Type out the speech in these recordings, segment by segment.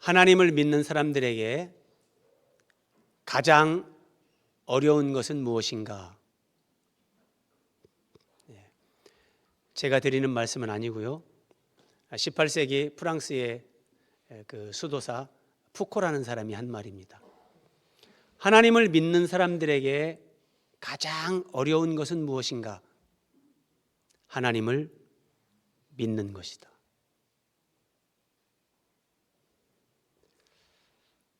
하나님을 믿는 사람들에게 가장 어려운 것은 무엇인가? 제가 드리는 말씀은 아니고요. 18세기 프랑스의 그 수도사 푸코라는 사람이 한 말입니다. 하나님을 믿는 사람들에게 가장 어려운 것은 무엇인가? 하나님을 믿는 것이다.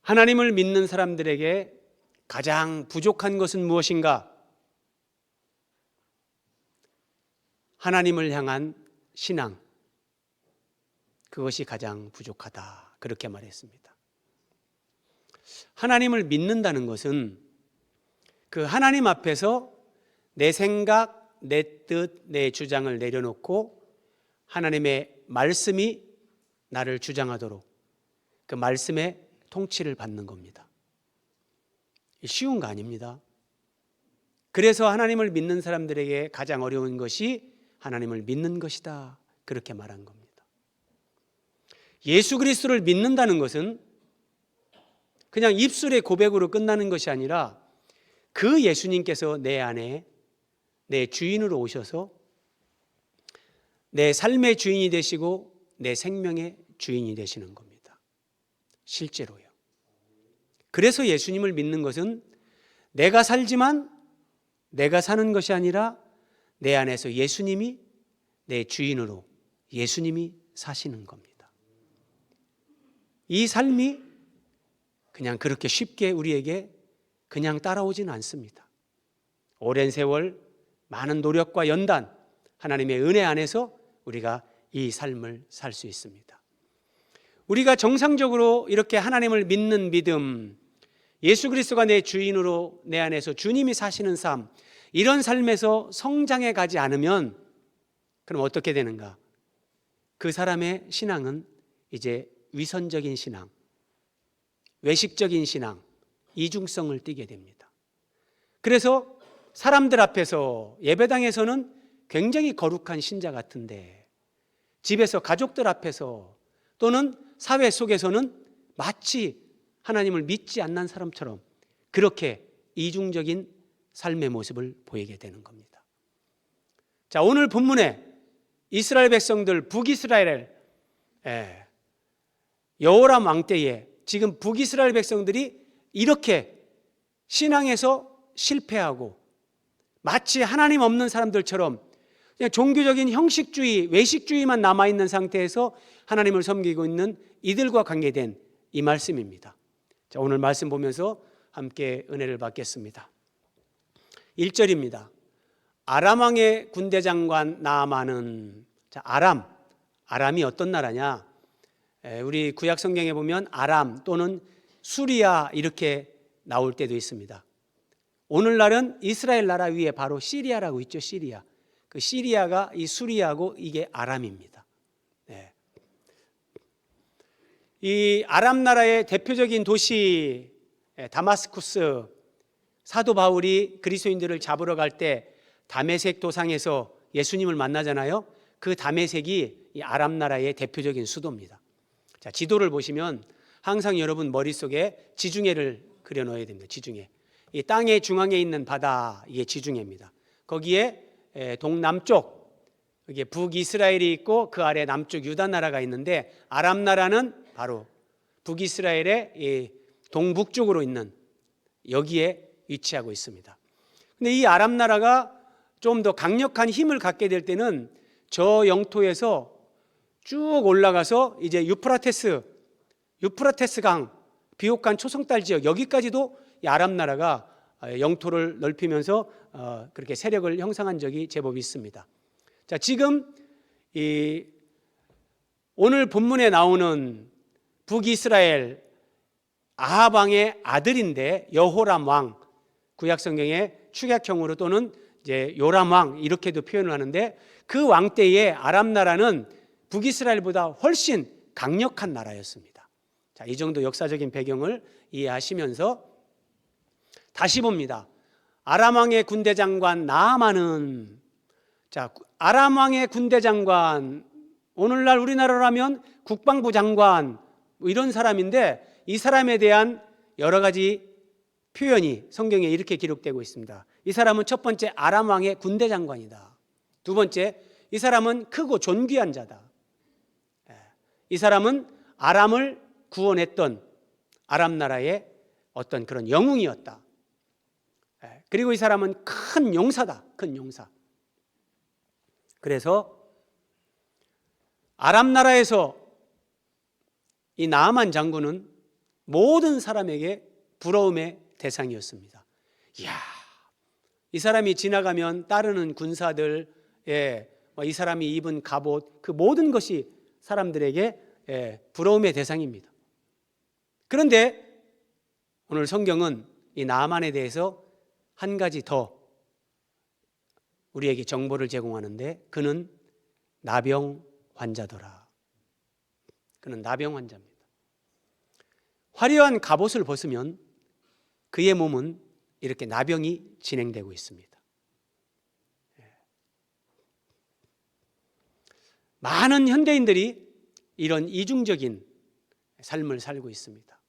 하나님을 믿는 사람들에게 가장 부족한 것은 무엇인가? 하나님을 향한 신앙, 그것이 가장 부족하다, 그렇게 말했습니다. 하나님을 믿는다는 것은 그 하나님 앞에서 내 생각, 내 뜻, 내 주장을 내려놓고 하나님의 말씀이 나를 주장하도록 그 말씀의 통치를 받는 겁니다. 쉬운 거 아닙니다. 그래서 하나님을 믿는 사람들에게 가장 어려운 것이 하나님을 믿는 것이다, 그렇게 말한 겁니다. 예수 그리스도를 믿는다는 것은 그냥 입술의 고백으로 끝나는 것이 아니라 그 예수님께서 내 안에 내 주인으로 오셔서 내 삶의 주인이 되시고 내 생명의 주인이 되시는 겁니다. 실제로요. 그래서 예수님을 믿는 것은 내가 살지만 내가 사는 것이 아니라 내 안에서 예수님이 내 주인으로 예수님이 사시는 겁니다. 이 삶이 그냥 그렇게 쉽게 우리에게 그냥 따라오지는 않습니다. 오랜 세월 많은 노력과 연단, 하나님의 은혜 안에서 우리가 이 삶을 살 수 있습니다. 우리가 정상적으로 이렇게 하나님을 믿는 믿음, 예수 그리스도가 내 주인으로 내 안에서 주님이 사시는 삶, 이런 삶에서 성장해 가지 않으면 그럼 어떻게 되는가? 그 사람의 신앙은 이제 위선적인 신앙, 외식적인 신앙, 이중성을 띠게 됩니다. 그래서 사람들 앞에서 예배당에서는 굉장히 거룩한 신자 같은데 집에서 가족들 앞에서 또는 사회 속에서는 마치 하나님을 믿지 않는 사람처럼 그렇게 이중적인 삶의 모습을 보이게 되는 겁니다. 자, 오늘 본문에 이스라엘 백성들 북이스라엘 여호람 왕 때에 지금 북이스라엘 백성들이 이렇게 신앙에서 실패하고 마치 하나님 없는 사람들처럼 그냥 종교적인 형식주의, 외식주의만 남아있는 상태에서 하나님을 섬기고 있는 이들과 관계된 이 말씀입니다. 자, 오늘 말씀 보면서 함께 은혜를 받겠습니다. 1절입니다. 아람 왕의 군대 장관 나아만은, 자, 아람이 어떤 나라냐? 우리 구약 성경에 보면 아람 또는 수리아 이렇게 나올 때도 있습니다. 오늘날은 이스라엘 나라 위에 바로 시리아라고 있죠. 시리아. 그 시리아가 이 수리아고 이게 아람입니다. 네. 이 아람 나라의 대표적인 도시 다마스쿠스, 사도 바울이 그리스도인들을 잡으러 갈 때 다메섹 도상에서 예수님을 만나잖아요. 그 다메섹이 이 아람 나라의 대표적인 수도입니다. 자, 지도를 보시면 항상 여러분 머릿속에 지중해를 그려 놓아야 됩니다. 지중해. 이 땅의 중앙에 있는 바다, 이게 지중해입니다. 거기에 동남쪽, 이게 북이스라엘이 있고 그 아래 남쪽 유다 나라가 있는데 아람 나라는 바로 북이스라엘의 이 동북쪽으로 있는 여기에 위치하고 있습니다. 근데 이 아람 나라가 좀 더 강력한 힘을 갖게 될 때는 저 영토에서 쭉 올라가서 이제 유프라테스 강, 비옥한 초성달 지역 여기까지도 이 아람 나라가 영토를 넓히면서 그렇게 세력을 형성한 적이 제법 있습니다. 자, 지금 이 오늘 본문에 나오는 북이스라엘 아합 왕의 아들인데 여호람 왕, 구약 성경에 축약형으로 또는 이제 요람 왕 이렇게도 표현을 하는데 그 왕 때에 아람 나라는 북이스라엘보다 훨씬 강력한 나라였습니다. 자, 이 정도 역사적인 배경을 이해하시면서 다시 봅니다. 아람 왕의 군대 장관 나아만은, 자, 아람 왕의 군대 장관, 오늘날 우리나라라면 국방부 장관, 뭐 이런 사람인데 이 사람에 대한 여러 가지 표현이 성경에 이렇게 기록되고 있습니다. 이 사람은 첫 번째 아람 왕의 군대 장관이다. 두 번째, 이 사람은 크고 존귀한 자다. 이 사람은 아람을 구원했던 아람 나라의 어떤 그런 영웅이었다. 그리고 이 사람은 큰 용사다. 큰 용사. 그래서 아람 나라에서 이 나아만 장군은 모든 사람에게 부러움의 대상이었습니다. 이야, 이 사람이 지나가면 따르는 군사들, 이 사람이 입은 갑옷, 그 모든 것이 사람들에게 부러움의 대상입니다. 그런데 오늘 성경은 이 나아만에 대해서 한 가지 더 우리에게 정보를 제공하는데, 그는 나병 환자더라. 그는 나병 환자입니다. 화려한 갑옷을 벗으면 그의 몸은 이렇게 나병이 진행되고 있습니다. 많은 현대인들이 이런 이중적인 삶을 살고 있습니다.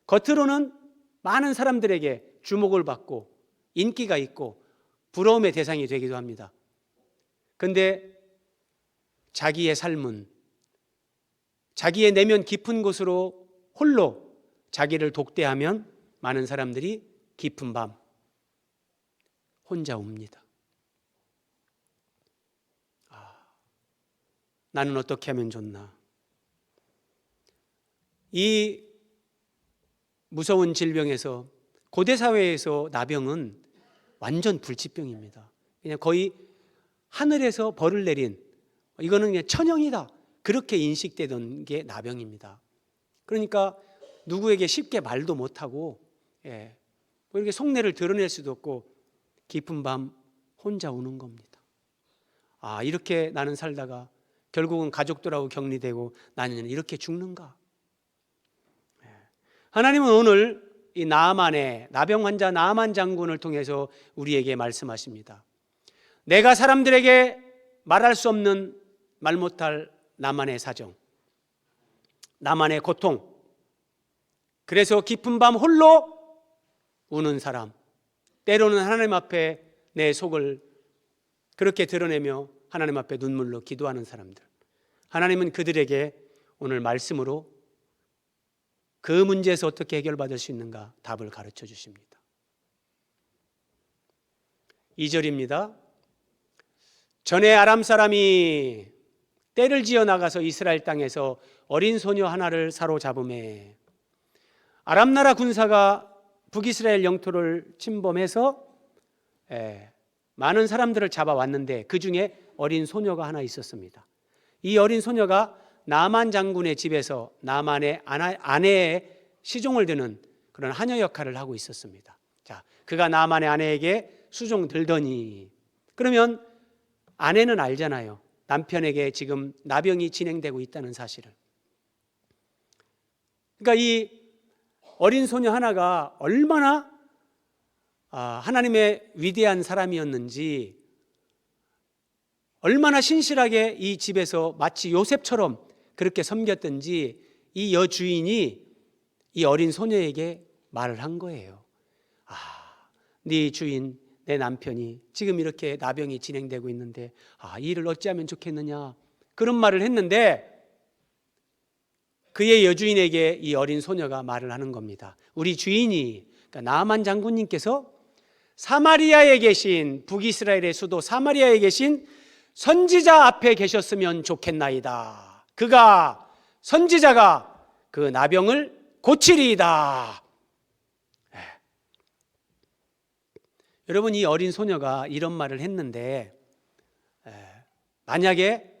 겉으로는 많은 사람들에게 주목을 받고 인기가 있고 부러움의 대상이 되기도 합니다. 그런데 자기의 삶은 자기의 내면 깊은 곳으로 홀로 자기를 독대하면 많은 사람들이 깊은 밤 혼자 웁니다. 나는 어떻게 하면 좋나? 이 무서운 질병에서, 고대 사회에서 나병은 완전 불치병입니다. 그냥 거의 하늘에서 벌을 내린, 이거는 그냥 천형이다, 그렇게 인식되던 게 나병입니다. 그러니까 누구에게 쉽게 말도 못하고, 뭐 이렇게 속내를 드러낼 수도 없고 깊은 밤 혼자 우는 겁니다. 이렇게 나는 살다가 결국은 가족들하고 격리되고 나는 이렇게 죽는가? 하나님은 오늘 이 나아만의 나병 환자 나아만 장군을 통해서 우리에게 말씀하십니다. 내가 사람들에게 말할 수 없는, 말 못할 나만의 사정, 나만의 고통, 그래서 깊은 밤 홀로 우는 사람, 때로는 하나님 앞에 내 속을 그렇게 드러내며 하나님 앞에 눈물로 기도하는 사람들, 하나님은 그들에게 오늘 말씀으로 그 문제에서 어떻게 해결받을 수 있는가 답을 가르쳐 주십니다. 2절입니다. 전에 아람 사람이 떼를 지어 나가서 이스라엘 땅에서 어린 소녀 하나를 사로잡음에, 아람 나라 군사가 북이스라엘 영토를 침범해서 많은 사람들을 잡아왔는데 그 중에 어린 소녀가 하나 있었습니다. 이 어린 소녀가 나만 장군의 집에서 나만의 아내의 시종을 드는 그런 하녀 역할을 하고 있었습니다. 자, 그가 나만의 아내에게 수종 들더니, 그러면 아내는 알잖아요. 남편에게 지금 나병이 진행되고 있다는 사실을. 그러니까 이 어린 소녀 하나가 얼마나 하나님의 위대한 사람이었는지, 얼마나 신실하게 이 집에서 마치 요셉처럼 그렇게 섬겼던지 이 여주인이 이 어린 소녀에게 말을 한 거예요. 네 주인, 내 남편이 지금 이렇게 나병이 진행되고 있는데 이 일을 어찌하면 좋겠느냐, 그런 말을 했는데 그의 여주인에게 이 어린 소녀가 말을 하는 겁니다. 우리 주인이, 그러니까 나아만 장군님께서 사마리아에 계신, 북이스라엘의 수도 사마리아에 계신 선지자 앞에 계셨으면 좋겠나이다. 선지자가 그 나병을 고치리이다. 여러분, 이 어린 소녀가 이런 말을 했는데 만약에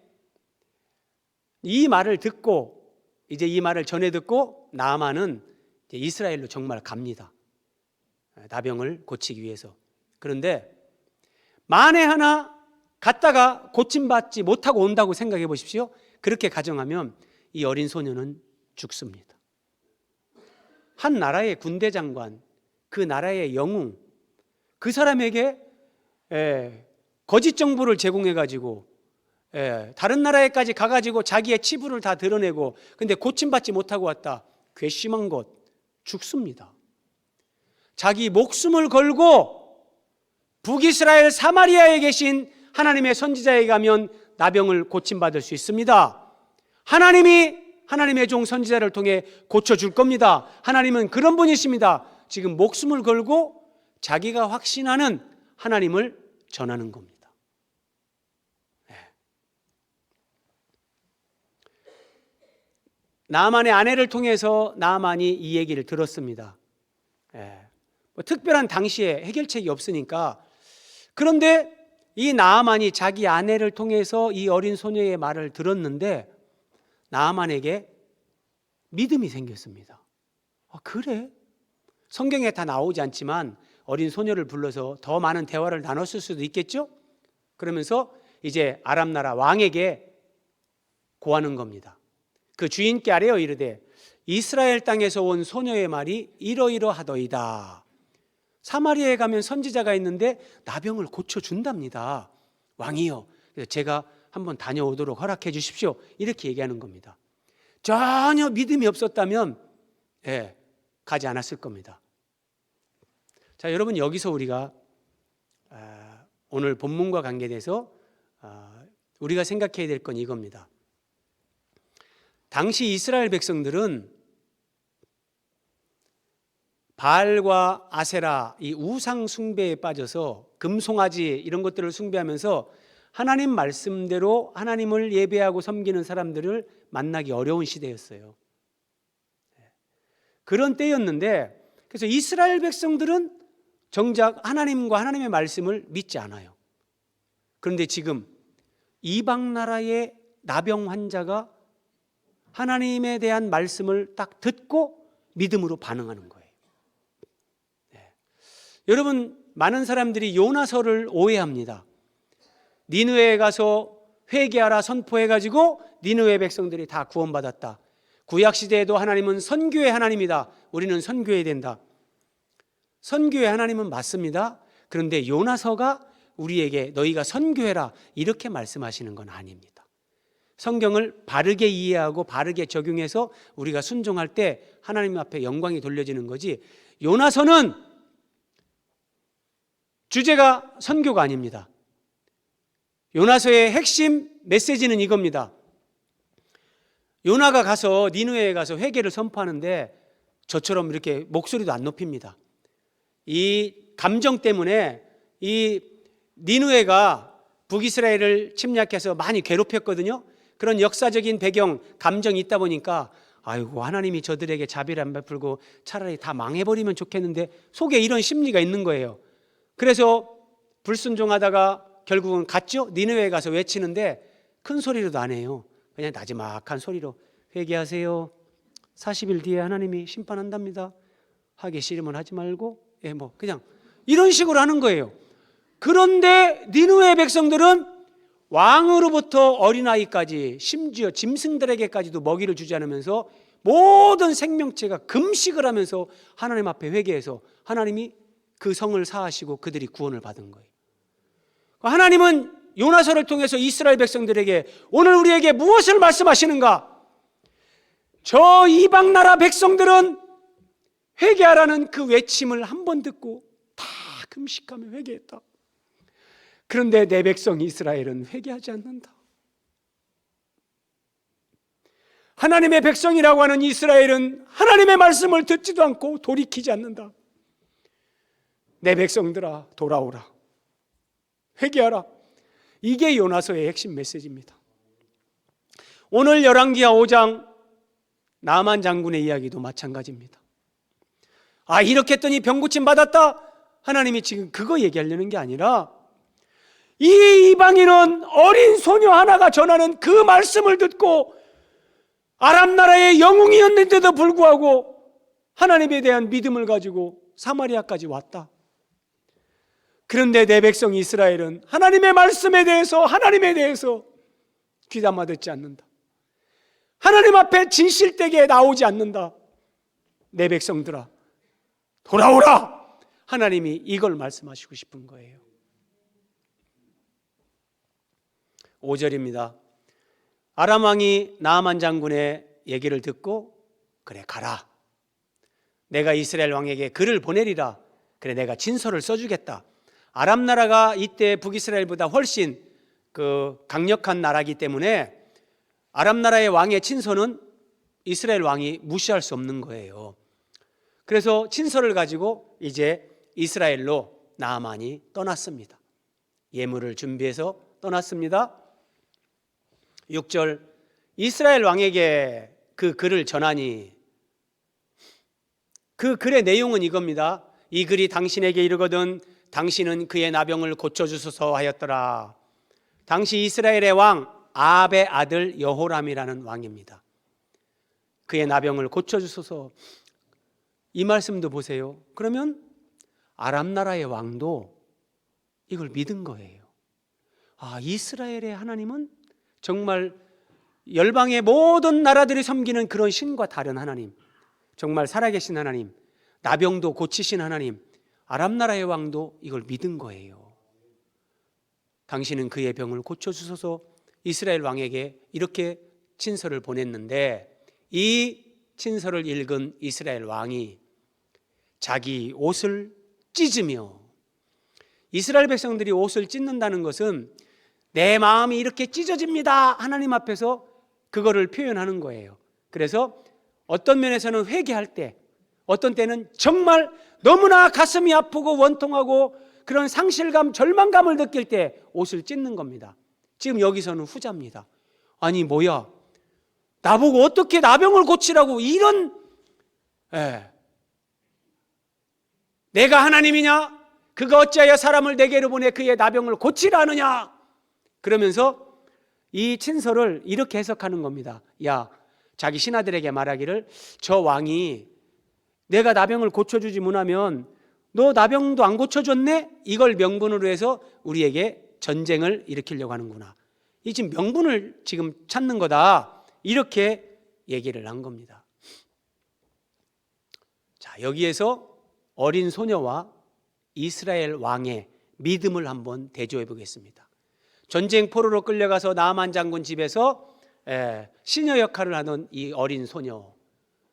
이 말을 듣고, 이제 이 말을 전해 듣고 나아만은 이스라엘로 정말 갑니다. 나병을 고치기 위해서. 그런데 만에 하나 갔다가 고침받지 못하고 온다고 생각해 보십시오. 그렇게 가정하면 이 어린 소녀는 죽습니다. 한 나라의 군대 장관, 그 나라의 영웅, 그 사람에게 거짓 정보를 제공해 가지고 다른 나라에까지 가가지고 자기의 치부를 다 드러내고 근데 고침받지 못하고 왔다. 괘씸한 것 죽습니다. 자기 목숨을 걸고 북이스라엘 사마리아에 계신 하나님의 선지자에 가면 나병을 고침받을 수 있습니다. 하나님이 하나님의 종 선지자를 통해 고쳐줄 겁니다. 하나님은 그런 분이십니다. 지금 목숨을 걸고 자기가 확신하는 하나님을 전하는 겁니다. 나아만의 아내를 통해서 나아만이 이 얘기를 들었습니다. 특별한 당시에 해결책이 없으니까. 그런데 이 나아만이 자기 아내를 통해서 이 어린 소녀의 말을 들었는데 나아만에게 믿음이 생겼습니다. 그래? 성경에 다 나오지 않지만 어린 소녀를 불러서 더 많은 대화를 나눴을 수도 있겠죠? 그러면서 이제 아람 나라 왕에게 고하는 겁니다. 그 주인께 아뢰어 이르되 이스라엘 땅에서 온 소녀의 말이 이러이러하더이다. 사마리아에 가면 선지자가 있는데 나병을 고쳐준답니다. 왕이여, 제가 한번 다녀오도록 허락해 주십시오. 이렇게 얘기하는 겁니다. 전혀 믿음이 없었다면 가지 않았을 겁니다. 자, 여러분, 여기서 우리가 오늘 본문과 관계돼서 우리가 생각해야 될 건 이겁니다. 당시 이스라엘 백성들은 바알과 아세라, 이 우상 숭배에 빠져서 금송아지 이런 것들을 숭배하면서 하나님 말씀대로 하나님을 예배하고 섬기는 사람들을 만나기 어려운 시대였어요. 그런 때였는데, 그래서 이스라엘 백성들은 정작 하나님과 하나님의 말씀을 믿지 않아요. 그런데 지금 이방 나라의 나병 환자가 하나님에 대한 말씀을 딱 듣고 믿음으로 반응하는 거예요. 여러분, 많은 사람들이 요나서를 오해합니다. 니느웨에 가서 회개하라 선포해가지고 니느웨 백성들이 다 구원받았다. 구약시대에도 하나님은 선교의 하나님이다. 우리는 선교해야 된다. 선교의 하나님은 맞습니다. 그런데 요나서가 우리에게 너희가 선교해라 이렇게 말씀하시는 건 아닙니다. 성경을 바르게 이해하고 바르게 적용해서 우리가 순종할 때 하나님 앞에 영광이 돌려지는 거지, 요나서는 주제가 선교가 아닙니다. 요나서의 핵심 메시지는 이겁니다. 요나가 가서 니느웨에 가서 회개를 선포하는데 저처럼 이렇게 목소리도 안 높입니다. 이 감정 때문에 이 니느웨가 북이스라엘을 침략해서 많이 괴롭혔거든요. 그런 역사적인 배경, 감정이 있다 보니까 아이고, 하나님이 저들에게 자비를 안 베풀고 차라리 다 망해버리면 좋겠는데 속에 이런 심리가 있는 거예요. 그래서 불순종하다가 결국은 갔죠. 니느웨에 가서 외치는데 큰 소리로도 안 해요. 그냥 나지막한 소리로 회개하세요. 40일 뒤에 하나님이 심판한답니다. 하기 싫으면 하지 말고 그냥 이런 식으로 하는 거예요. 그런데 니느웨 백성들은 왕으로부터 어린아이까지 심지어 짐승들에게까지도 먹이를 주지 않으면서 모든 생명체가 금식을 하면서 하나님 앞에 회개해서 하나님이 그 성을 사하시고 그들이 구원을 받은 거예요. 하나님은 요나서를 통해서 이스라엘 백성들에게 오늘 우리에게 무엇을 말씀하시는가? 저 이방 나라 백성들은 회개하라는 그 외침을 한 번 듣고 다 금식하며 회개했다. 그런데 내 백성 이스라엘은 회개하지 않는다. 하나님의 백성이라고 하는 이스라엘은 하나님의 말씀을 듣지도 않고 돌이키지 않는다. 내 백성들아, 돌아오라. 회개하라. 이게 요나서의 핵심 메시지입니다. 오늘 열왕기하 5장 나만 장군의 이야기도 마찬가지입니다. 이렇게 했더니 병고침 받았다. 하나님이 지금 그거 얘기하려는 게 아니라 이 이방인은 어린 소녀 하나가 전하는 그 말씀을 듣고 아람 나라의 영웅이었는데도 불구하고 하나님에 대한 믿음을 가지고 사마리아까지 왔다. 그런데 내 백성 이스라엘은 하나님의 말씀에 대해서 하나님에 대해서 귀담아 듣지 않는다. 하나님 앞에 진실되게 나오지 않는다. 내 백성들아, 돌아오라. 하나님이 이걸 말씀하시고 싶은 거예요. 5절입니다. 아람 왕이 나아만 장군의 얘기를 듣고 그래 가라. 내가 이스라엘 왕에게 글을 보내리라. 그래 내가 진서를 써주겠다. 아람 나라가 이때 북이스라엘보다 훨씬 강력한 나라이기 때문에 아람 나라의 왕의 친서는 이스라엘 왕이 무시할 수 없는 거예요. 그래서 친서를 가지고 이제 이스라엘로 나아만이 떠났습니다. 예물을 준비해서 떠났습니다. 6절 이스라엘 왕에게 그 글을 전하니 그 글의 내용은 이겁니다. 이 글이 당신에게 이르거든 당신은 그의 나병을 고쳐주소서 하였더라. 당시 이스라엘의 왕 아합의 아들 여호람이라는 왕입니다. 그의 나병을 고쳐주소서. 이 말씀도 보세요. 그러면 아람 나라의 왕도 이걸 믿은 거예요. 아, 이스라엘의 하나님은 정말 열방의 모든 나라들이 섬기는 그런 신과 다른 하나님, 정말 살아계신 하나님, 나병도 고치신 하나님, 아람 나라의 왕도 이걸 믿은 거예요. 당신은 그의 병을 고쳐주소서. 이스라엘 왕에게 이렇게 친서를 보냈는데 이 친서를 읽은 이스라엘 왕이 자기 옷을 찢으며, 이스라엘 백성들이 옷을 찢는다는 것은 내 마음이 이렇게 찢어집니다 하나님 앞에서 그거를 표현하는 거예요. 그래서 어떤 면에서는 회개할 때, 어떤 때는 정말 너무나 가슴이 아프고 원통하고 그런 상실감, 절망감을 느낄 때 옷을 찢는 겁니다. 지금 여기서는 후자입니다. 아니 뭐야, 나보고 어떻게 나병을 고치라고 이런, 내가 하나님이냐? 그가 어찌하여 사람을 내게로 보내 그의 나병을 고치라 하느냐? 그러면서 이 친서를 이렇게 해석하는 겁니다. 야, 자기 신하들에게 말하기를 저 왕이 내가 나병을 고쳐주지 못하면 너 나병도 안 고쳐줬네? 이걸 명분으로 해서 우리에게 전쟁을 일으키려고 하는구나. 이 지금 명분을 지금 찾는 거다. 이렇게 얘기를 한 겁니다. 자, 여기에서 어린 소녀와 이스라엘 왕의 믿음을 한번 대조해 보겠습니다. 전쟁 포로로 끌려가서 나아만 장군 집에서 시녀 역할을 하는 이 어린 소녀,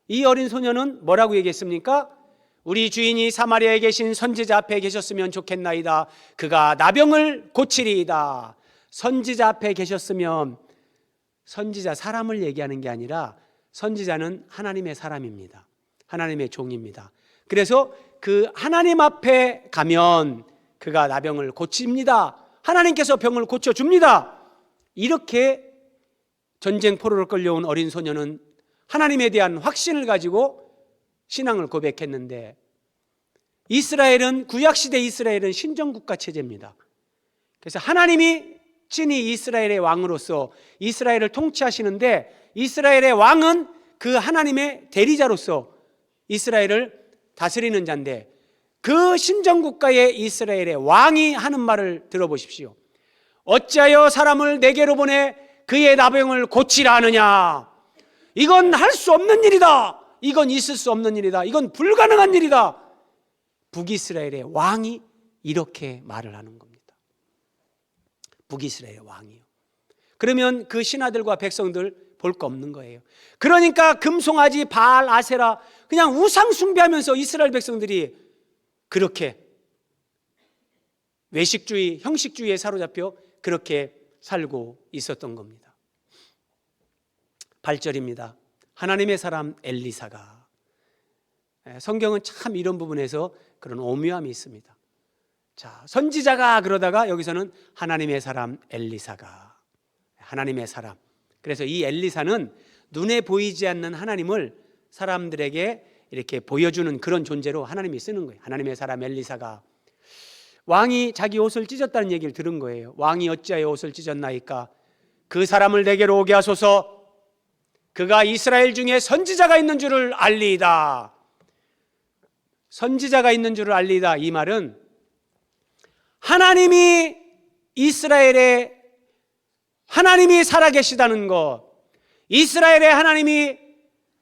이 어린 소녀는 뭐라고 얘기했습니까? 우리 주인이 사마리아에 계신 선지자 앞에 계셨으면 좋겠나이다. 그가 나병을 고치리이다. 선지자 앞에 계셨으면, 선지자 사람을 얘기하는 게 아니라 선지자는 하나님의 사람입니다. 하나님의 종입니다. 그래서 그 하나님 앞에 가면 그가 나병을 고칩니다. 하나님께서 병을 고쳐줍니다. 이렇게 전쟁 포로로 끌려온 어린 소녀는 하나님에 대한 확신을 가지고 신앙을 고백했는데, 이스라엘은, 구약시대 이스라엘은 신정국가 체제입니다. 그래서 하나님이 친히 이스라엘의 왕으로서 이스라엘을 통치하시는데, 이스라엘의 왕은 그 하나님의 대리자로서 이스라엘을 다스리는 자인데, 그 신정국가의 이스라엘의 왕이 하는 말을 들어보십시오. 어찌하여 사람을 내게로 보내 그의 나병을 고치라 하느냐? 이건 할 수 없는 일이다. 이건 있을 수 없는 일이다. 이건 불가능한 일이다. 북이스라엘의 왕이 이렇게 말을 하는 겁니다. 북이스라엘의 왕이요. 그러면 그 신하들과 백성들 볼 거 없는 거예요. 그러니까 금송아지, 바알, 아세라 그냥 우상 숭배하면서 이스라엘 백성들이 그렇게 외식주의, 형식주의에 사로잡혀 그렇게 살고 있었던 겁니다. 8절입니다. 하나님의 사람 엘리사가, 성경은 참 이런 부분에서 그런 오묘함이 있습니다. 자, 선지자가 그러다가 여기서는 하나님의 사람 엘리사가, 하나님의 사람. 그래서 이 엘리사는 눈에 보이지 않는 하나님을 사람들에게 이렇게 보여주는 그런 존재로 하나님이 쓰는 거예요. 하나님의 사람 엘리사가, 왕이 자기 옷을 찢었다는 얘기를 들은 거예요. 왕이 어찌하여 옷을 찢었나이까? 그 사람을 내게로 오게 하소서. 그가 이스라엘 중에 선지자가 있는 줄을 알리이다. 선지자가 있는 줄을 알리이다. 이 말은 하나님이 이스라엘의 하나님이 살아계시다는 것, 이스라엘의 하나님이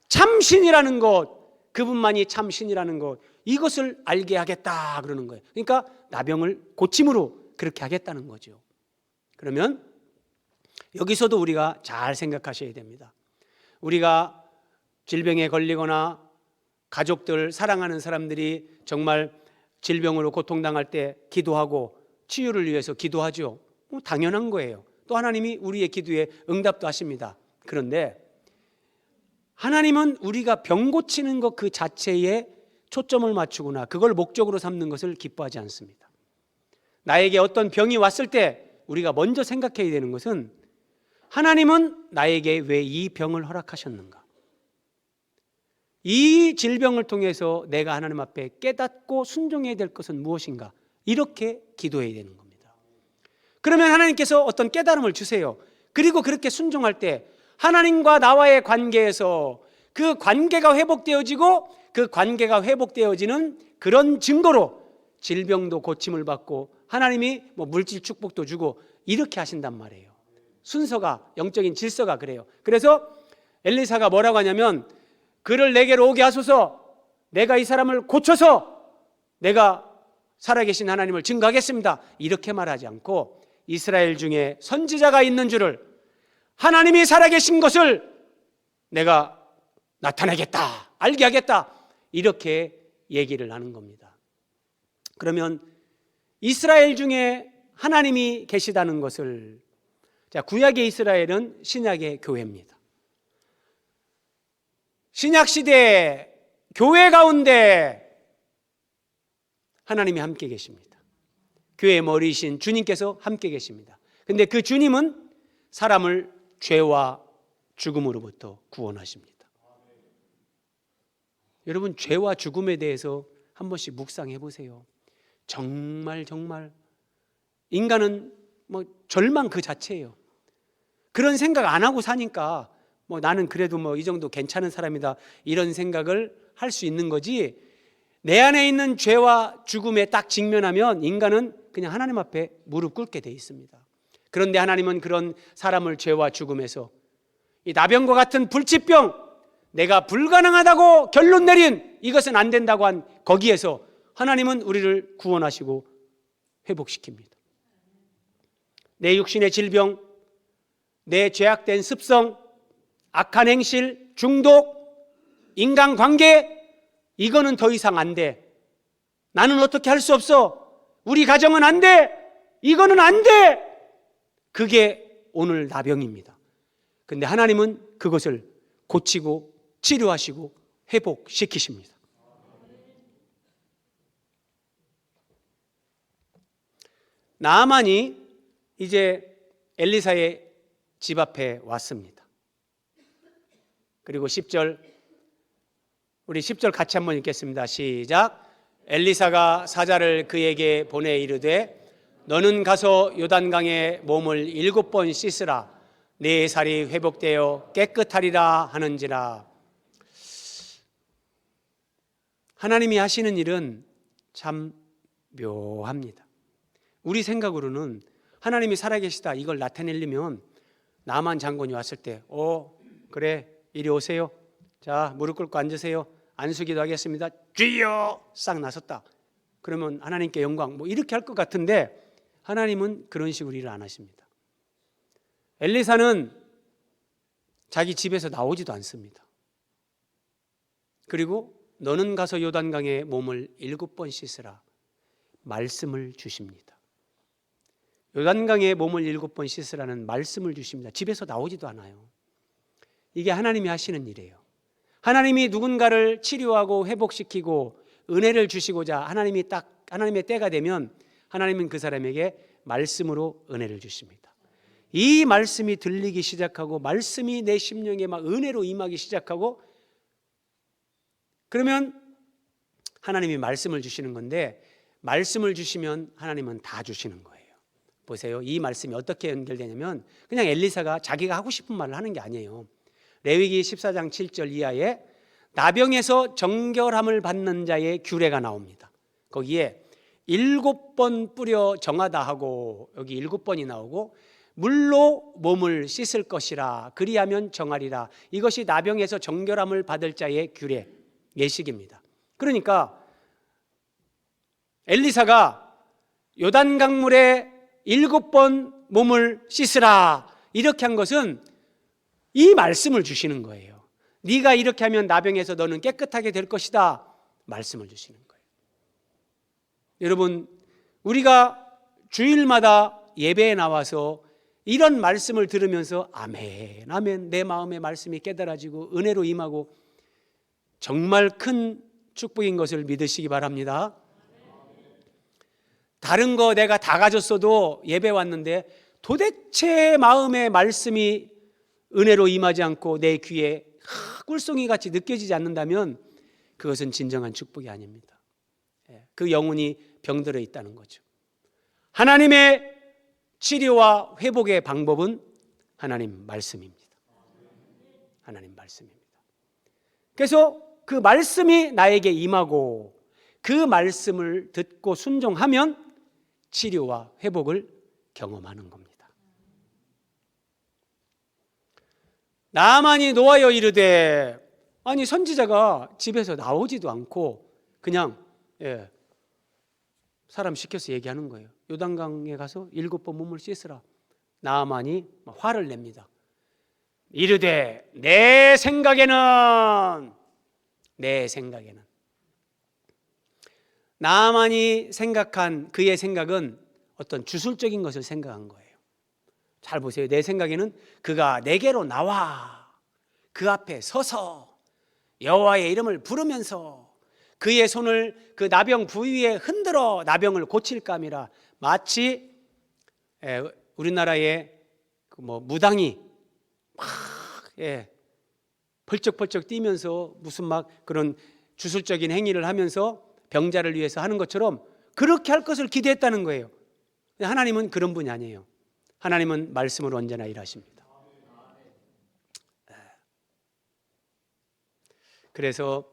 참신이라는 것, 그분만이 참신이라는 것, 이것을 알게 하겠다 그러는 거예요. 그러니까 나병을 고침으로 그렇게 하겠다는 거죠. 그러면 여기서도 우리가 잘 생각하셔야 됩니다. 우리가 질병에 걸리거나 가족들, 사랑하는 사람들이 정말 질병으로 고통당할 때 기도하고 치유를 위해서 기도하죠. 당연한 거예요. 또 하나님이 우리의 기도에 응답도 하십니다. 그런데 하나님은 우리가 병 고치는 것 그 자체에 초점을 맞추거나 그걸 목적으로 삼는 것을 기뻐하지 않습니다. 나에게 어떤 병이 왔을 때 우리가 먼저 생각해야 되는 것은 하나님은 나에게 왜 이 병을 허락하셨는가? 이 질병을 통해서 내가 하나님 앞에 깨닫고 순종해야 될 것은 무엇인가? 이렇게 기도해야 되는 겁니다. 그러면 하나님께서 어떤 깨달음을 주세요. 그리고 그렇게 순종할 때 하나님과 나와의 관계에서 그 관계가 회복되어지고 그 관계가 회복되어지는 그런 증거로 질병도 고침을 받고 하나님이 물질 축복도 주고 이렇게 하신단 말이에요. 순서가, 영적인 질서가 그래요. 그래서 엘리사가 뭐라고 하냐면 그를 내게로 오게 하소서, 내가 이 사람을 고쳐서 내가 살아계신 하나님을 증거하겠습니다. 이렇게 말하지 않고 이스라엘 중에 선지자가 있는 줄을, 하나님이 살아계신 것을 내가 나타내겠다, 알게 하겠다, 이렇게 얘기를 하는 겁니다. 그러면 이스라엘 중에 하나님이 계시다는 것을, 자, 구약의 이스라엘은 신약의 교회입니다. 신약시대 교회 가운데 하나님이 함께 계십니다. 교회의 머리이신 주님께서 함께 계십니다. 근데 그 주님은 사람을 죄와 죽음으로부터 구원하십니다. 여러분, 죄와 죽음에 대해서 한 번씩 묵상해 보세요. 정말 인간은 절망 그 자체예요. 그런 생각 안 하고 사니까 나는 그래도 이 정도 괜찮은 사람이다, 이런 생각을 할 수 있는 거지, 내 안에 있는 죄와 죽음에 딱 직면하면 인간은 그냥 하나님 앞에 무릎 꿇게 돼 있습니다. 그런데 하나님은 그런 사람을 죄와 죽음에서, 이 나병과 같은 불치병, 내가 불가능하다고 결론 내린, 이것은 안 된다고 한 거기에서 하나님은 우리를 구원하시고 회복시킵니다. 내 육신의 질병, 내 죄악된 습성, 악한 행실, 중독, 인간관계, 이거는 더 이상 안 돼. 나는 어떻게 할 수 없어. 우리 가정은 안 돼. 이거는 안 돼. 그게 오늘 나병입니다. 근데 하나님은 그것을 고치고 치료하시고 회복시키십니다. 나아만이 이제 엘리사의 집 앞에 왔습니다. 그리고 10절, 우리 10절 같이 한번 읽겠습니다. 시작. 엘리사가 사자를 그에게 보내 이르되 너는 가서 요단강에 몸을 7번 씻으라. 네 살이 회복되어 깨끗하리라 하는지라. 하나님이 하시는 일은 참 묘합니다. 우리 생각으로는 하나님이 살아계시다, 이걸 나타내려면 나만 장군이 왔을 때 그래, 이리 오세요. 자, 무릎 꿇고 앉으세요. 안수기도 하겠습니다. 주여! 싹 나섰다. 그러면 하나님께 영광, 이렇게 할 것 같은데 하나님은 그런 식으로 일을 안 하십니다. 엘리사는 자기 집에서 나오지도 않습니다. 그리고 너는 가서 요단강에 몸을 7번 씻으라. 말씀을 주십니다. 요단강에 몸을 7번 씻으라는 말씀을 주십니다. 집에서 나오지도 않아요. 이게 하나님이 하시는 일이에요. 하나님이 누군가를 치료하고 회복시키고 은혜를 주시고자 하나님의 때가 되면 하나님은 그 사람에게 말씀으로 은혜를 주십니다. 이 말씀이 들리기 시작하고 말씀이 내 심령에 막 은혜로 임하기 시작하고, 그러면 하나님이 말씀을 주시는 건데, 말씀을 주시면 하나님은 다 주시는 거예요. 보세요. 이 말씀이 어떻게 연결되냐면 그냥 엘리사가 자기가 하고 싶은 말을 하는 게 아니에요. 레위기 14장 7절 이하에 나병에서 정결함을 받는 자의 규례가 나옵니다. 거기에 7번 뿌려 정하다 하고, 여기 7번이 나오고, 물로 몸을 씻을 것이라 그리하면 정하리라. 이것이 나병에서 정결함을 받을 자의 규례, 예식입니다. 그러니까 엘리사가 요단강물에 7번 몸을 씻으라, 이렇게 한 것은 이 말씀을 주시는 거예요. 네가 이렇게 하면 나병에서 너는 깨끗하게 될 것이다. 말씀을 주시는 거예요. 여러분, 우리가 주일마다 예배에 나와서 이런 말씀을 들으면서 아멘, 아멘, 내 마음의 말씀이 깨달아지고 은혜로 임하고 정말 큰 축복인 것을 믿으시기 바랍니다. 다른 거 내가 다 가졌어도 예배 왔는데 도대체 마음의 말씀이 은혜로 임하지 않고 내 귀에 꿀송이 같이 느껴지지 않는다면 그것은 진정한 축복이 아닙니다. 그 영혼이 병들어 있다는 거죠. 하나님의 치료와 회복의 방법은 하나님 말씀입니다. 하나님 말씀입니다. 그래서 그 말씀이 나에게 임하고 그 말씀을 듣고 순종하면 치료와 회복을 경험하는 겁니다. 나만이 노하여 이르되, 아니 선지자가 집에서 나오지도 않고 그냥 사람 시켜서 얘기하는 거예요. 요단강에 가서 7번 몸을 씻으라. 나만이 화를 냅니다. 이르되 내 생각에는 나만이 생각한 그의 생각은 어떤 주술적인 것을 생각한 거예요. 잘 보세요. 내 생각에는 그가 내게로 나와 그 앞에 서서 여호와의 이름을 부르면서 그의 손을 그 나병 부위에 흔들어 나병을 고칠까 함이라. 마치 우리나라의 무당이 막 펄쩍펄쩍 뛰면서 무슨 막 그런 주술적인 행위를 하면서 병자를 위해서 하는 것처럼 그렇게 할 것을 기대했다는 거예요. 하나님은 그런 분이 아니에요. 하나님은 말씀으로 언제나 일하십니다. 그래서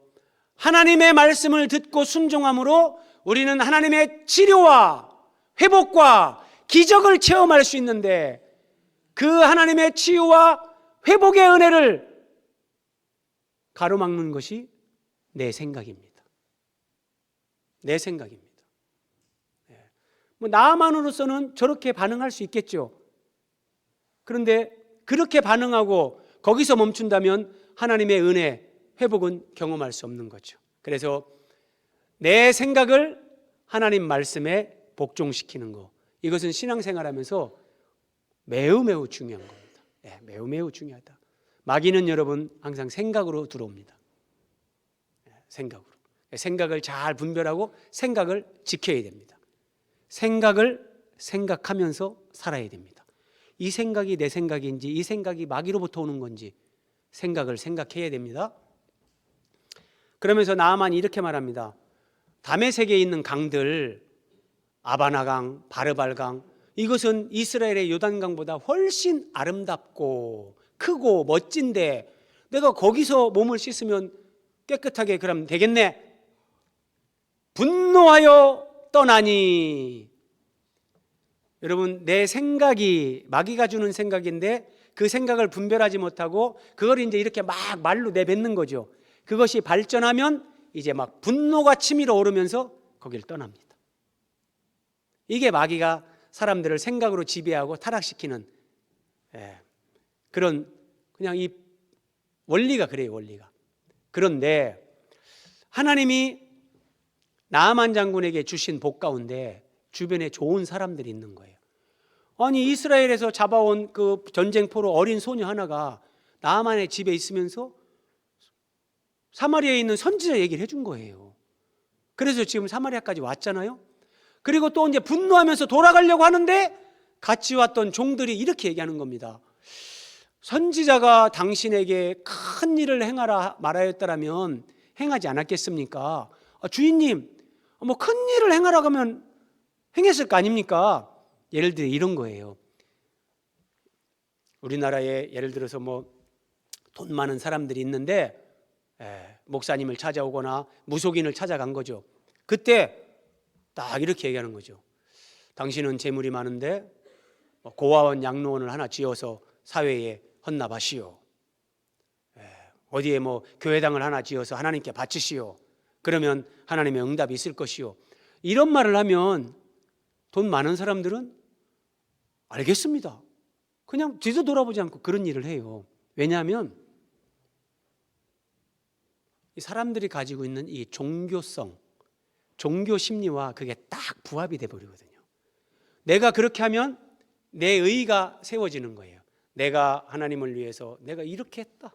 하나님의 말씀을 듣고 순종함으로 우리는 하나님의 치료와 회복과 기적을 체험할 수 있는데 그 하나님의 치유와 회복의 은혜를 가로막는 것이 내 생각입니다. 내 생각입니다. 나만으로서는 저렇게 반응할 수 있겠죠. 그런데 그렇게 반응하고 거기서 멈춘다면 하나님의 은혜, 회복은 경험할 수 없는 거죠. 그래서 내 생각을 하나님 말씀에 복종시키는 거, 이것은 신앙생활하면서 매우 중요한 겁니다. 매우 중요하다. 마귀는 여러분 항상 생각으로 들어옵니다. 생각으로. 생각을 잘 분별하고 생각을 지켜야 됩니다. 생각을 생각하면서 살아야 됩니다. 이 생각이 내 생각인지 이 생각이 마귀로부터 오는 건지 생각을 생각해야 됩니다. 그러면서 나아만이 이렇게 말합니다. 다메섹에 있는 강들, 아바나강, 바르발강, 이것은 이스라엘의 요단강보다 훨씬 아름답고 크고 멋진데 내가 거기서 몸을 씻으면 깨끗하게 그럼 되겠네. 분노하여 떠나니. 여러분, 내 생각이 마귀가 주는 생각인데 그 생각을 분별하지 못하고 그걸 이제 이렇게 막 말로 내뱉는 거죠. 그것이 발전하면 이제 막 분노가 치밀어 오르면서 거길 떠납니다. 이게 마귀가 사람들을 생각으로 지배하고 타락시키는 그런 그냥 이 원리가 그래요, 원리가. 그런데 하나님이 나아만 장군에게 주신 복 가운데 주변에 좋은 사람들이 있는 거예요. 아니 이스라엘에서 잡아온 그 전쟁포로 어린 소녀 하나가 나아만의 집에 있으면서 사마리아에 있는 선지자 얘기를 해준 거예요. 그래서 지금 사마리아까지 왔잖아요. 그리고 또 이제 분노하면서 돌아가려고 하는데 같이 왔던 종들이 이렇게 얘기하는 겁니다. 선지자가 당신에게 큰 일을 행하라 말하였더라면 행하지 않았겠습니까? 주인님, 뭐 큰 일을 행하라고 하면 행했을 거 아닙니까? 예를 들어 이런 거예요. 우리나라에 예를 들어서 뭐 돈 많은 사람들이 있는데 목사님을 찾아오거나 무속인을 찾아간 거죠. 그때 딱 이렇게 얘기하는 거죠. 당신은 재물이 많은데 고아원 양로원을 하나 지어서 사회에 헌납하시오. 어디에 뭐 교회당을 하나 지어서 하나님께 바치시오. 그러면 하나님의 응답이 있을 것이오. 이런 말을 하면 돈 많은 사람들은 알겠습니다. 그냥 뒤도 돌아보지 않고 그런 일을 해요. 왜냐하면 이 사람들이 가지고 있는 이 종교성, 종교 심리와 그게 딱 부합이 돼 버리거든요. 내가 그렇게 하면 내 의의가 세워지는 거예요. 내가 하나님을 위해서 내가 이렇게 했다.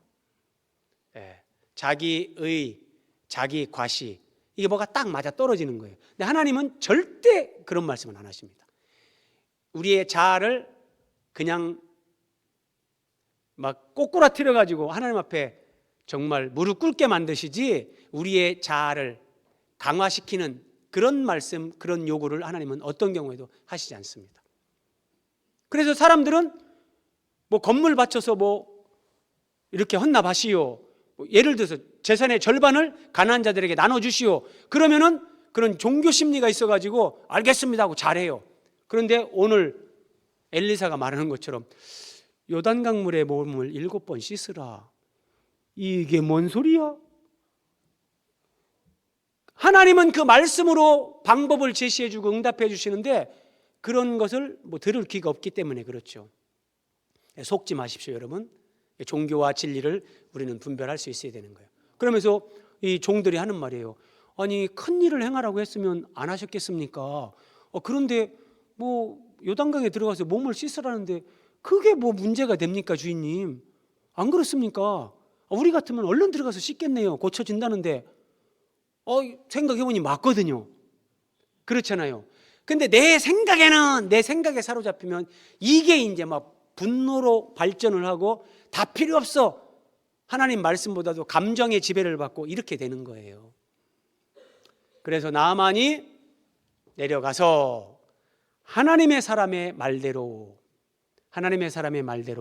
자기 의, 자기 과시, 이게 뭐가 딱 맞아 떨어지는 거예요. 근데 하나님은 절대 그런 말씀은 안 하십니다. 우리의 자아를 그냥 막 꼬꾸라뜨려 가지고 하나님 앞에 정말 무릎 꿇게 만드시지, 우리의 자아를 강화시키는 그런 말씀, 그런 요구를 하나님은 어떤 경우에도 하시지 않습니다. 그래서 사람들은 뭐 건물 바쳐서 뭐 이렇게 헌납하시오, 예를 들어서 재산의 절반을 가난한 자들에게 나눠주시오, 그러면은 그런 종교 심리가 있어가지고 알겠습니다 하고 잘해요. 그런데 오늘 엘리사가 말하는 것처럼 요단강물에 몸을 7번 씻으라, 이게 뭔 소리야? 하나님은 그 말씀으로 방법을 제시해주고 응답해 주시는데 그런 것을 뭐 들을 귀가 없기 때문에 그렇죠. 속지 마십시오, 여러분. 종교와 진리를 우리는 분별할 수 있어야 되는 거예요. 그러면서 이 종들이 하는 말이에요. 아니, 큰 일을 행하라고 했으면 안 하셨겠습니까? 그런데 뭐 요단강에 들어가서 몸을 씻으라는데 그게 뭐 문제가 됩니까, 주인님? 안 그렇습니까? 우리 같으면 얼른 들어가서 씻겠네요, 고쳐진다는데. 생각해보니 맞거든요. 그렇잖아요. 근데 내 생각에 사로잡히면 이게 이제 막 분노로 발전을 하고 다 필요 없어, 하나님 말씀보다도 감정의 지배를 받고 이렇게 되는 거예요. 그래서 나만이 내려가서 하나님의 사람의 말대로,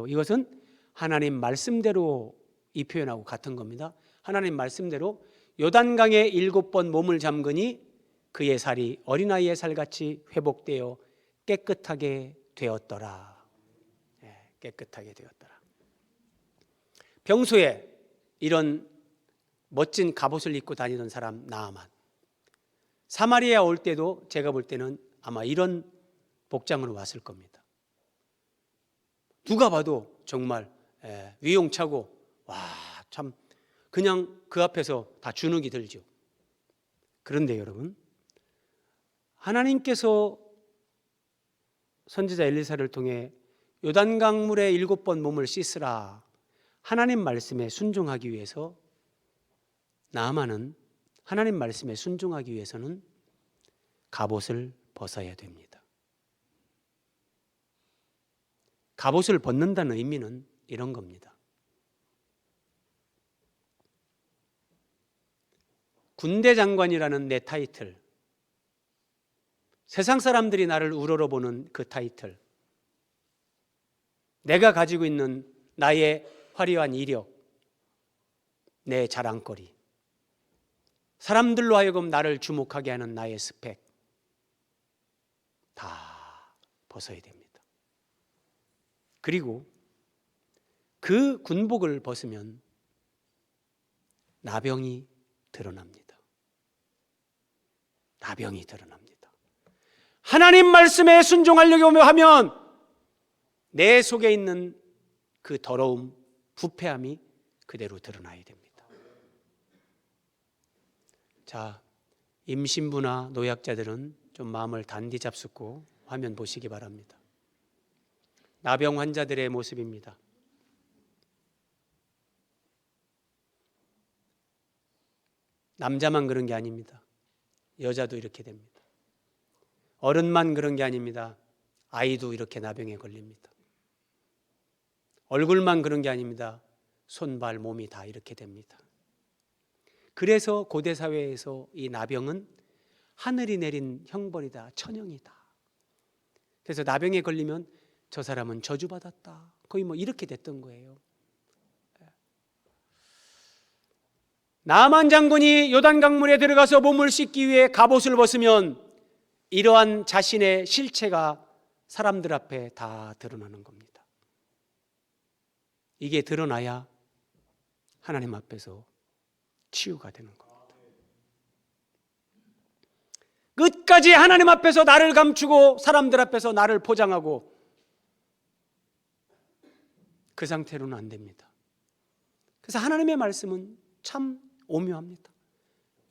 이것은 하나님 말씀대로 이 표현하고 같은 겁니다. 하나님 말씀대로 요단강에 7번 몸을 잠그니 그의 살이 어린아이의 살같이 회복되어 깨끗하게 되었더라. 깨끗하게 되었더라. 평소에 이런 멋진 갑옷을 입고 다니던 사람 나아만, 사마리아 올 때도 제가 볼 때는 아마 이런 복장으로 왔을 겁니다. 누가 봐도 정말 위용차고, 와, 참 그냥 그 앞에서 다 주눅이 들죠. 그런데 여러분, 하나님께서 선지자 엘리사를 통해 요단강물에 7번 몸을 씻으라, 하나님 말씀에 순종하기 위해서, 나아만은 하나님 말씀에 순종하기 위해서는 갑옷을 벗어야 됩니다. 갑옷을 벗는다는 의미는 이런 겁니다. 군대 장관이라는 내 타이틀, 세상 사람들이 나를 우러러보는 그 타이틀, 내가 가지고 있는 나의 화려한 이력, 내 자랑거리, 사람들로 하여금 나를 주목하게 하는 나의 스펙, 다 벗어야 됩니다. 그리고 그 군복을 벗으면 나병이 드러납니다. 나병이 드러납니다. 하나님 말씀에 순종하려고 하면 내 속에 있는 그 더러움, 부패함이 그대로 드러나야 됩니다. 자, 임신부나 노약자들은 좀 마음을 단디 잡숫고 화면 보시기 바랍니다. 나병 환자들의 모습입니다. 남자만 그런 게 아닙니다. 여자도 이렇게 됩니다. 어른만 그런 게 아닙니다. 아이도 이렇게 나병에 걸립니다. 얼굴만 그런 게 아닙니다. 손, 발, 몸이 다 이렇게 됩니다. 그래서 고대 사회에서 이 나병은 하늘이 내린 형벌이다, 천형이다. 그래서 나병에 걸리면 저 사람은 저주받았다, 거의 뭐 이렇게 됐던 거예요. 나만 장군이 요단강물에 들어가서 몸을 씻기 위해 갑옷을 벗으면 이러한 자신의 실체가 사람들 앞에 다 드러나는 겁니다. 이게 드러나야 하나님 앞에서 치유가 되는 겁니다. 끝까지 하나님 앞에서 나를 감추고 사람들 앞에서 나를 포장하고 그 상태로는 안 됩니다. 그래서 하나님의 말씀은 참 오묘합니다.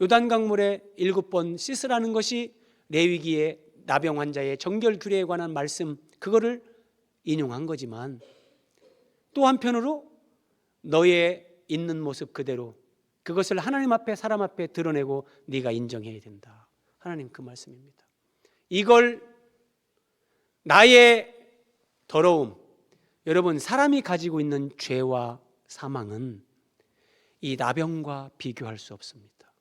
요단강물에 7번 씻으라는 것이 레위기의 나병 환자의 정결 규례에 관한 말씀, 그거를 인용한 거지만 또 한편으로 너의 있는 모습 그대로 그것을 하나님 앞에 사람 앞에 드러내고 네가 인정해야 된다. 하나님 그 말씀입니다. 이걸 나의 더러움, 여러분 사람이 가지고 있는 죄와 사망은 이 나병과 비교할 수 없습니다.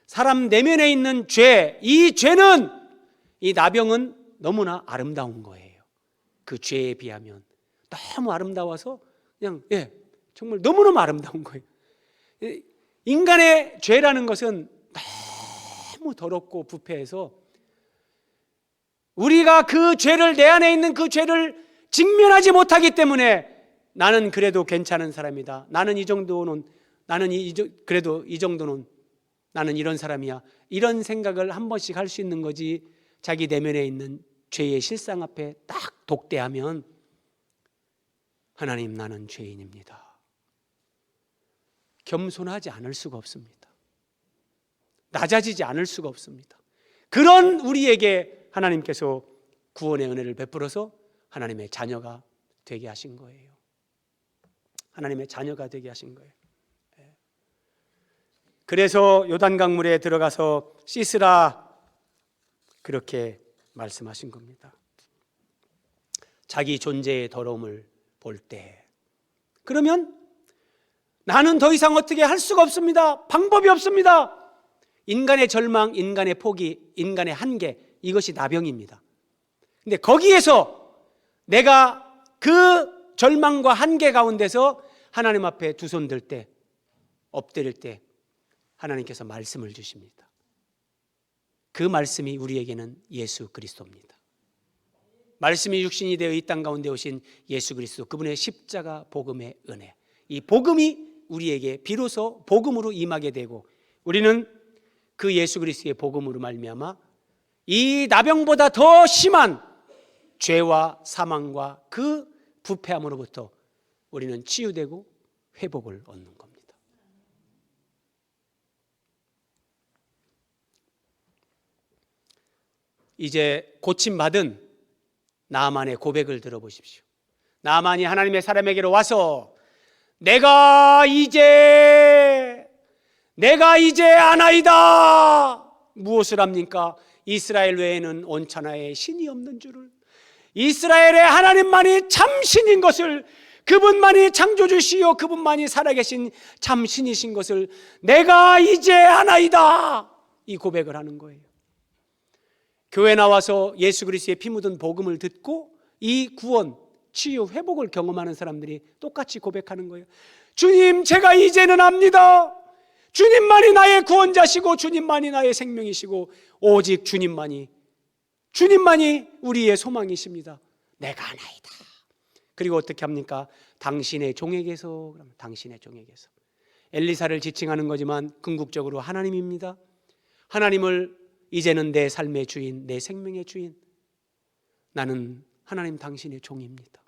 사람 내면에 있는 죄, 이 죄는, 이 나병은 너무나 아름다운 거예요. 그 죄에 비하면 너무 아름다워서 그냥 정말 너무너무 아름다운 거예요. 인간의 죄라는 것은 너무 더럽고 부패해서 우리가 그 죄를, 내 안에 있는 그 죄를 직면하지 못하기 때문에 나는 그래도 괜찮은 사람이다. 나는 이 정도는, 그래도 이 정도는 나는 이런 사람이야. 이런 생각을 한 번씩 할 수 있는 거지, 자기 내면에 있는 죄의 실상 앞에 딱 독대하면 하나님 나는 죄인입니다. 겸손하지 않을 수가 없습니다. 낮아지지 않을 수가 없습니다. 그런 우리에게 하나님께서 구원의 은혜를 베풀어서 하나님의 자녀가 되게 하신 거예요. 하나님의 자녀가 되게 하신 거예요. 그래서 요단강물에 들어가서 씻으라, 그렇게 말씀하신 겁니다. 자기 존재의 더러움을 볼 때, 그러면 나는 더 이상 어떻게 할 수가 없습니다. 방법이 없습니다. 인간의 절망, 인간의 포기, 인간의 한계, 이것이 나병입니다. 근데 거기에서 내가 그 절망과 한계 가운데서 하나님 앞에 두 손 들 때, 엎드릴 때 하나님께서 말씀을 주십니다. 그 말씀이 우리에게는 예수 그리스도입니다. 말씀이 육신이 되어 이 땅 가운데 오신 예수 그리스도, 그분의 십자가 복음의 은혜, 이 복음이 우리에게 비로소 복음으로 임하게 되고, 우리는 그 예수 그리스도의 복음으로 말미암아 이 나병보다 더 심한 죄와 사망과 그 부패함으로부터 우리는 치유되고 회복을 얻는 겁니다. 이제 고침받은 나아만의 고백을 들어보십시오. 나아만이 하나님의 사람에게로 와서 내가 이제 아나이다. 무엇을 합니까? 이스라엘 외에는 온 천하에 신이 없는 줄을, 이스라엘의 하나님만이 참 신인 것을, 그분만이 창조주시요 그분만이 살아계신 참 신이신 것을 내가 이제 아나이다, 이 고백을 하는 거예요. 교회 나와서 예수 그리스도의 피 묻은 복음을 듣고 이 구원, 치유, 회복을 경험하는 사람들이 똑같이 고백하는 거예요. 주님, 제가 이제는 압니다. 주님만이 나의 구원자시고 주님만이 나의 생명이시고 오직 주님만이 우리의 소망이십니다. 내가 아나이다. 그리고 어떻게 합니까? 당신의 종에게서, 그러면 당신의 종에게서. 엘리사를 지칭하는 거지만 궁극적으로 하나님입니다. 하나님을 이제는 내 삶의 주인, 내 생명의 주인, 나는 하나님 당신의 종입니다.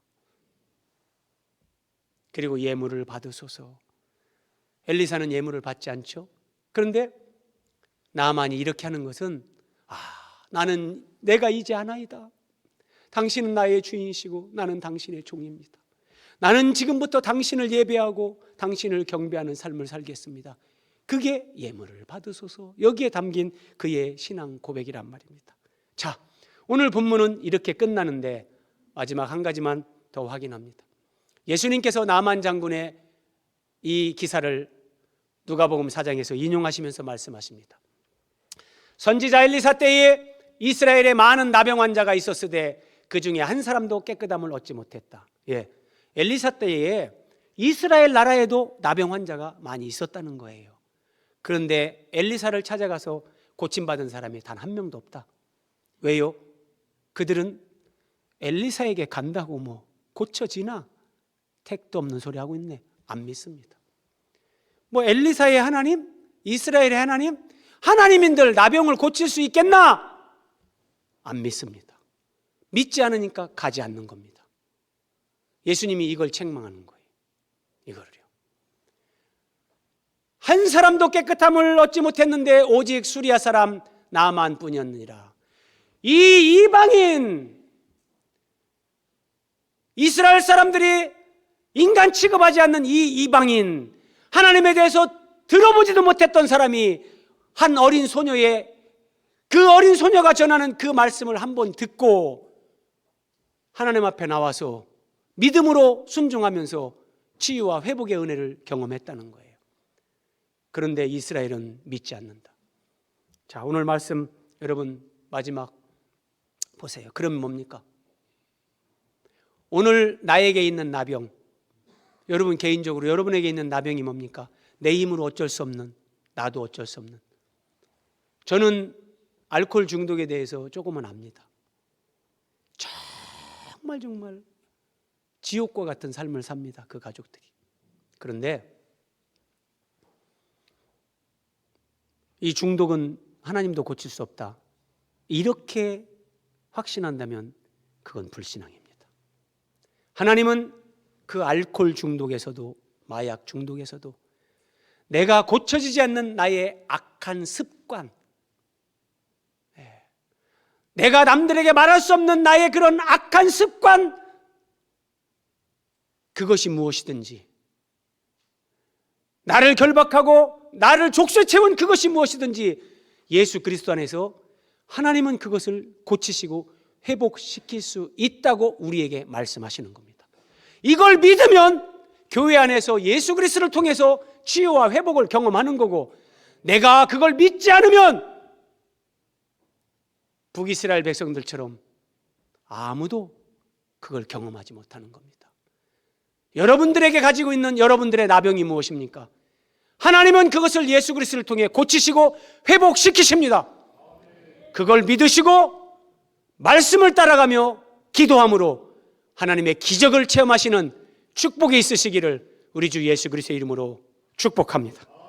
그리고 예물을 받으소서. 엘리사는 예물을 받지 않죠. 그런데 나아만이 이렇게 하는 것은 나는 내가 이제 아나이다. 당신은 나의 주인이시고 나는 당신의 종입니다. 나는 지금부터 당신을 예배하고 당신을 경배하는 삶을 살겠습니다. 그게 예물을 받으소서. 여기에 담긴 그의 신앙 고백이란 말입니다. 자, 오늘 본문은 이렇게 끝나는데 마지막 한 가지만 더 확인합니다. 예수님께서 나만 장군의 이 기사를 누가복음 4장에서 인용하시면서 말씀하십니다. 선지자 엘리사 때에 이스라엘에 많은 나병 환자가 있었으되 그 중에 한 사람도 깨끗함을 얻지 못했다. 엘리사 때에 이스라엘 나라에도 나병 환자가 많이 있었다는 거예요. 그런데 엘리사를 찾아가서 고침받은 사람이 단 한 명도 없다. 왜요? 그들은 엘리사에게 간다고 뭐 고쳐지나? 택도 없는 소리 하고 있네. 안 믿습니다. 뭐 엘리사의 하나님? 이스라엘의 하나님? 하나님인들 나병을 고칠 수 있겠나? 안 믿습니다. 믿지 않으니까 가지 않는 겁니다. 예수님이 이걸 책망하는 거예요. 이거를요. 한 사람도 깨끗함을 얻지 못했는데 오직 수리아 사람 나만뿐이었느니라. 이 이방인 이스라엘 사람들이 인간 취급하지 않는 이 이방인, 하나님에 대해서 들어보지도 못했던 사람이 한 어린 소녀의, 그 어린 소녀가 전하는 그 말씀을 한번 듣고 하나님 앞에 나와서 믿음으로 순종하면서 치유와 회복의 은혜를 경험했다는 거예요. 그런데 이스라엘은 믿지 않는다. 자, 오늘 말씀 여러분 마지막 보세요. 그러면 뭡니까? 오늘 나에게 있는 나병, 여러분 개인적으로 여러분에게 있는 나병이 뭡니까? 내 힘으로 어쩔 수 없는, 나도 어쩔 수 없는. 저는 알코올 중독에 대해서 조금은 압니다. 정말 지옥과 같은 삶을 삽니다, 그 가족들이. 그런데 이 중독은 하나님도 고칠 수 없다, 이렇게 확신한다면 그건 불신앙입니다. 하나님은 그 알코올 중독에서도, 마약 중독에서도 내가 고쳐지지 않는 나의 악한 습관, 내가 남들에게 말할 수 없는 나의 그런 악한 습관, 그것이 무엇이든지, 나를 결박하고 나를 족쇄채운 그것이 무엇이든지 예수 그리스도 안에서 하나님은 그것을 고치시고 회복시킬 수 있다고 우리에게 말씀하시는 겁니다. 이걸 믿으면 교회 안에서 예수 그리스도를 통해서 치유와 회복을 경험하는 거고, 내가 그걸 믿지 않으면 북이스라엘 백성들처럼 아무도 그걸 경험하지 못하는 겁니다. 여러분들에게 가지고 있는 여러분들의 나병이 무엇입니까? 하나님은 그것을 예수 그리스도를 통해 고치시고 회복시키십니다. 그걸 믿으시고 말씀을 따라가며 기도함으로 하나님의 기적을 체험하시는 축복이 있으시기를 우리 주 예수 그리스도의 이름으로 축복합니다.